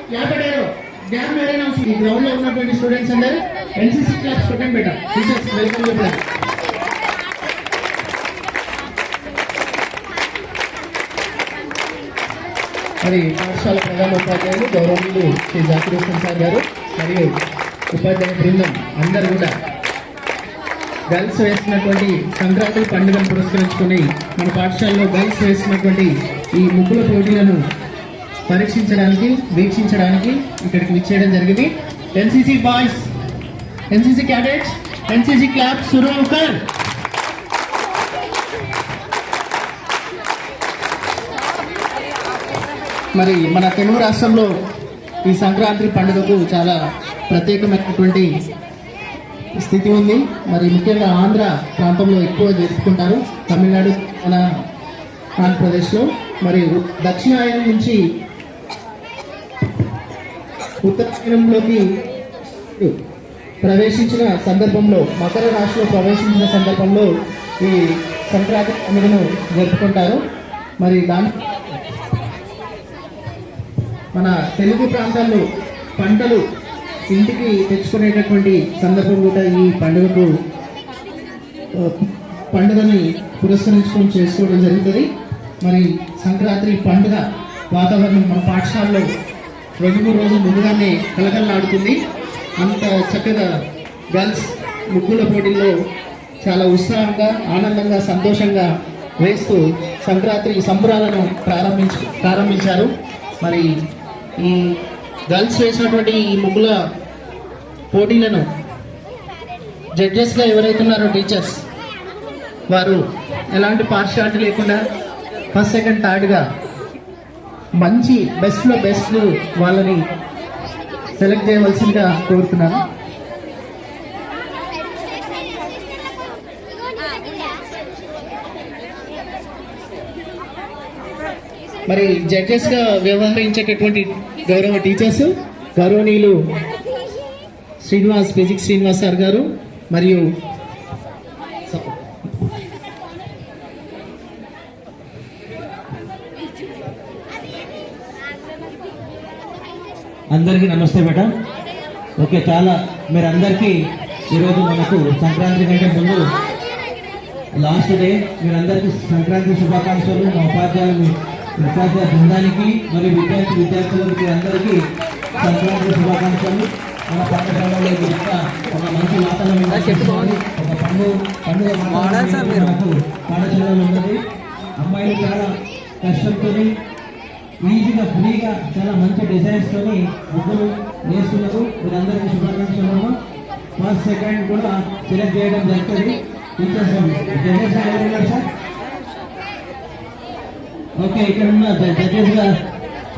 ఈ గ్రౌండ్ లో ఉన్నటువంటి స్టూడెంట్స్ అందరూ ఎన్సీసీ క్లాస్ పక్కన పెట్టారు. టీచర్స్ వెల్కమ్ చెప్పారు. మరి పాఠశాల ప్రధాన ఉపాధ్యాయులు గౌరవనీయులు శ్రీ జాకిర్ హుస్సేన్ సార్ గారు మరియు ఉపాధ్యాయ బృందం అందరూ కూడా గర్ల్స్ వేసినటువంటి సంక్రాంతి పండుగను పురస్కరించుకొని మన పాఠశాలలో గర్ల్స్ వేసినటువంటి ఈ ముగ్గుల పోటీలను పరీక్షించడానికి వీక్షించడానికి ఇక్కడికి విచ్చేయడం జరిగింది. NCC boys, NCC cadets, NCC క్లాప్ సురోకర్. మరి మన తెలుగు రాష్ట్రంలో ఈ సంక్రాంతి పండుగకు చాలా ప్రత్యేకమైనటువంటి స్థితి ఉంది. మరి ముఖ్యంగా ఆంధ్ర ప్రాంతంలో ఎక్కువ జరుపుకుంటారు, తమిళనాడు, మన ఆంధ్రప్రదేశ్లో. మరి దక్షిణాయనం నుంచి ఉత్తరాయణంలోకి ప్రవేశించిన సందర్భంలో, మకర రాశిలో ప్రవేశించిన సందర్భంలో ఈ సంక్రాంతి పండుగను జరుపుకుంటారు. మరి దాని మన తెలుగు ప్రాంతాల్లో పంటలు ఇంటికి తెచ్చుకునేటటువంటి సందర్భం కూడా ఈ పండుగని పురస్కరించుకొని చేసుకోవడం జరుగుతుంది. మరి సంక్రాంతి పండుగ వాతావరణం మన పాఠశాలలో 2-3 రోజులు ముందుగానే కలకలలాడుతుంది. అంత చక్కగా గర్ల్స్ ముగ్గుల పోటీల్లో చాలా ఉత్సాహంగా, ఆనందంగా, సంతోషంగా వేస్తూ సంక్రాంతి సంబరాలను ప్రారంభించారు. మరి ఈ గర్ల్స్ వేసినటువంటి ఈ ముగ్గుల పోటీలను జడ్జెస్గా ఎవరైతే ఉన్నారో టీచర్స్, వారు ఎలాంటి పార్షియాలిటీ లేకుండా ఫస్ట్, సెకండ్, థర్డ్గా మంచి బెస్ట్లో బెస్ట్ వాళ్ళని సెలెక్ట్ చేయవలసిందిగా కోరుతున్నాను. మరి జడ్జెస్గా వ్యవహరించేటటువంటి గౌరవ టీచర్స్ గౌరవనీయులు ఫిజిక్స్ శ్రీనివాస్ సార్ గారు మరియు అందరికీ నమస్తే బేట. ఓకే, చాలా మీరందరికీ ఈరోజు మనకు సంక్రాంతి కంటే ముందు లాస్ట్ డే. మీరందరికీ సంక్రాంతి శుభాకాంక్షలు. మా ఉపాధ్యాయ బృందానికి మరియు విద్యార్థులకి అందరికీ సంక్రాంతి శుభాకాంక్షలు. మన పాఠశాలలో ఒక మంచి వాతావరణం, ఒక పండుగ మనకు పాఠశాలలో ఉన్నది. అమ్మాయిలు చాలా కష్టంతో ఈజీగా, ఫ్రీగా, చాలా మంచి డిజైన్స్తో ముగ్గులు వేస్తున్నారు. మీరందరికీ శుభాకాంక్షలు. ఫస్ట్, సెకండ్ కూడా సెలెక్ట్ చేయడం జరుగుతుంది. Teachers judges sir. ఓకే, ఇక్కడ ఉన్న జడ్జెస్గా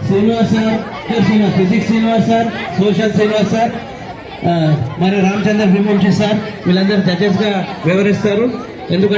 Srinivas sir, physics Srinivas sir, social Srinivas sir, మరి రామచంద్ర భీమంశి సార్, వీళ్ళందరూ జడ్జెస్గా వివరిస్తారు. ఎందుకంటే